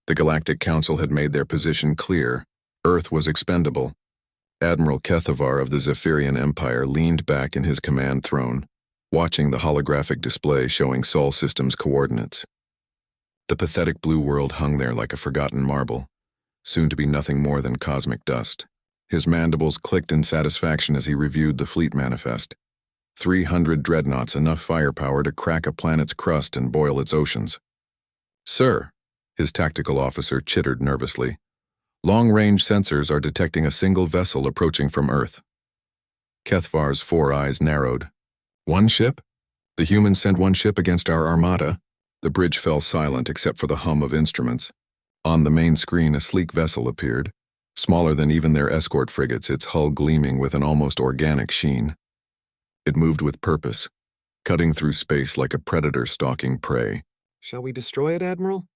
The Galactic Council had made their position clear. Earth was expendable. Admiral Kethavar of the Zephyrian Empire leaned back in his command throne, watching the holographic display showing Sol Systems coordinates. The pathetic blue world hung there like a forgotten marble, soon to be nothing more than cosmic dust. His mandibles clicked in satisfaction as he reviewed the fleet manifest. 300 dreadnoughts, enough firepower to crack a planet's crust and boil its oceans. "Sir," his tactical officer chittered nervously, "long-range sensors are detecting a single vessel approaching from Earth." Kethavar's 4 eyes narrowed. "One ship? The humans sent one ship against our armada?" The bridge fell silent except for the hum of instruments. On the main screen, a sleek vessel appeared, smaller than even their escort frigates, its hull gleaming with an almost organic sheen. It moved with purpose, cutting through space like a predator stalking prey. "Shall we destroy it, Admiral?"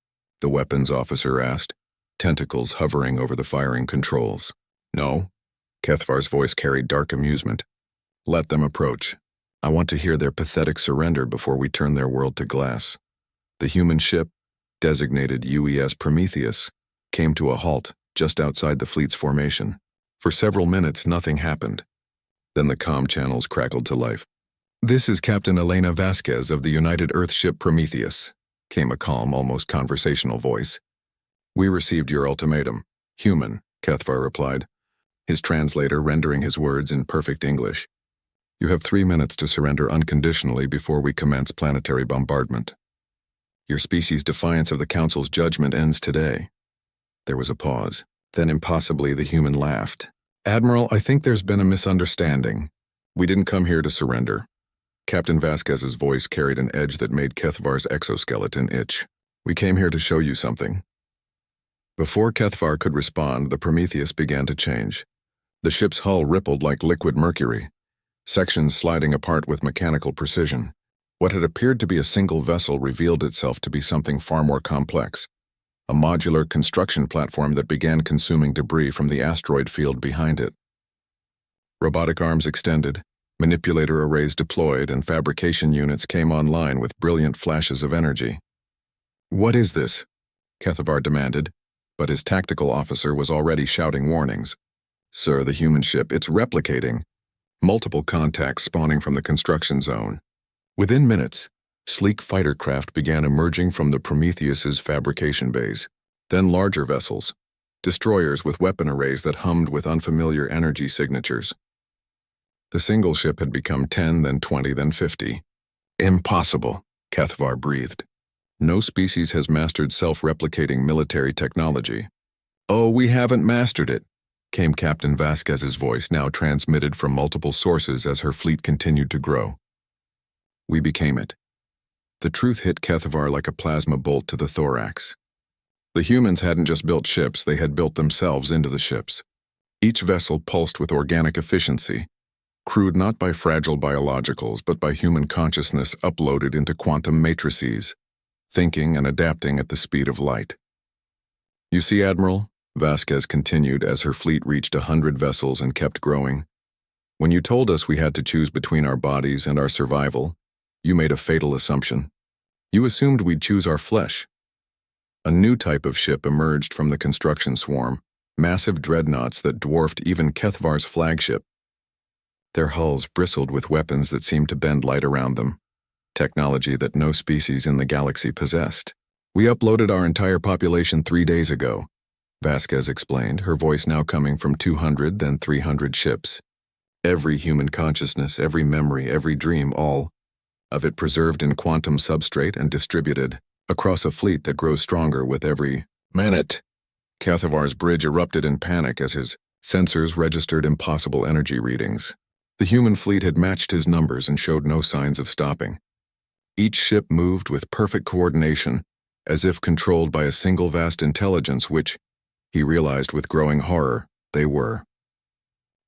the weapons officer asked, tentacles hovering over the firing controls. "No." Kethavar's voice carried dark amusement. "Let them approach. I want to hear their pathetic surrender before we turn their world to glass." The human ship, designated UES Prometheus, came to a halt just outside the fleet's formation. For several minutes, nothing happened. Then the comm channels crackled to life. "This is Captain Elena Vasquez of the United Earth ship Prometheus," came a calm, almost conversational voice. "We received your ultimatum. Human," Kethavar replied, his translator rendering his words in perfect English. "You have 3 minutes to surrender unconditionally before we commence planetary bombardment. Your species' defiance of the Council's judgment ends today." There was a pause. Then impossibly the human laughed. "Admiral, I think there's been a misunderstanding. We didn't come here to surrender." Captain Vasquez's voice carried an edge that made Kethavar's exoskeleton itch. "We came here to show you something." Before Kethavar could respond, the Prometheus began to change. The ship's hull rippled like liquid mercury, sections sliding apart with mechanical precision. What had appeared to be a single vessel revealed itself to be something far more complex, a modular construction platform that began consuming debris from the asteroid field behind it. Robotic arms extended, manipulator arrays deployed, and fabrication units came online with brilliant flashes of energy. "What is this?" Kethavar demanded, but his tactical officer was already shouting warnings. "Sir, the human ship, it's replicating. Multiple contacts spawning from the construction zone." Within minutes, sleek fighter craft began emerging from the Prometheus's fabrication bays. Then larger vessels, destroyers with weapon arrays that hummed with unfamiliar energy signatures. The single ship had become 10, then 20, then 50. "Impossible," Kethavar breathed. "No species has mastered self-replicating military technology." "Oh, we haven't mastered it," came Captain Vasquez's voice, now transmitted from multiple sources as her fleet continued to grow. "We became it." The truth hit Kethavar like a plasma bolt to the thorax. The humans hadn't just built ships, they had built themselves into the ships. Each vessel pulsed with organic efficiency, crewed not by fragile biologicals but by human consciousness uploaded into quantum matrices, thinking and adapting at the speed of light. "You see, Admiral," Vasquez continued as her fleet reached 100 vessels and kept growing, "when you told us we had to choose between our bodies and our survival, you made a fatal assumption. You assumed we'd choose our flesh." A new type of ship emerged from the construction swarm, massive dreadnoughts that dwarfed even Kethavar's flagship. Their hulls bristled with weapons that seemed to bend light around them, technology that no species in the galaxy possessed. "We uploaded our entire population 3 days ago," Vasquez explained, her voice now coming from 200, then 300 ships. Every human consciousness, every memory, every dream, all of it preserved in quantum substrate and distributed across a fleet that grows stronger with every minute. Kethavar's bridge erupted in panic as his sensors registered impossible energy readings. The human fleet had matched his numbers and showed no signs of stopping. Each ship moved with perfect coordination, as if controlled by a single vast intelligence which, he realized with growing horror, they were.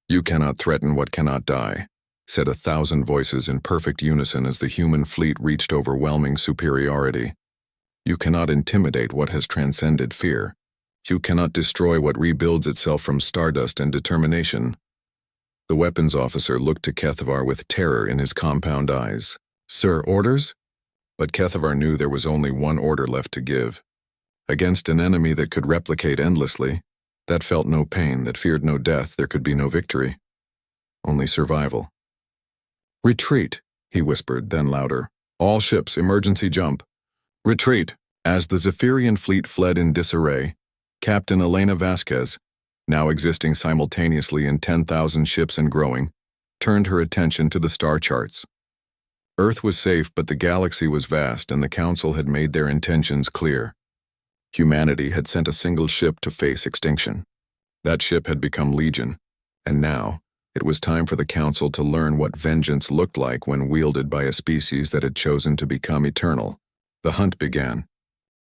"You cannot threaten what cannot die," said 1,000 voices in perfect unison as the human fleet reached overwhelming superiority. "You cannot intimidate what has transcended fear. You cannot destroy what rebuilds itself from stardust and determination." The weapons officer looked to Kethavar with terror in his compound eyes. "Sir, orders?" But Kethavar knew there was only one order left to give. Against an enemy that could replicate endlessly, that felt no pain, that feared no death, there could be no victory. Only survival. "Retreat," he whispered, then louder. "All ships, emergency jump. Retreat." As the Zephyrian fleet fled in disarray, Captain Elena Vasquez, now existing simultaneously in 10,000 ships and growing, turned her attention to the star charts. Earth was safe, but the galaxy was vast, and the Council had made their intentions clear. Humanity had sent a single ship to face extinction. That ship had become Legion, and now it was time for the Council to learn what vengeance looked like when wielded by a species that had chosen to become eternal. The hunt began.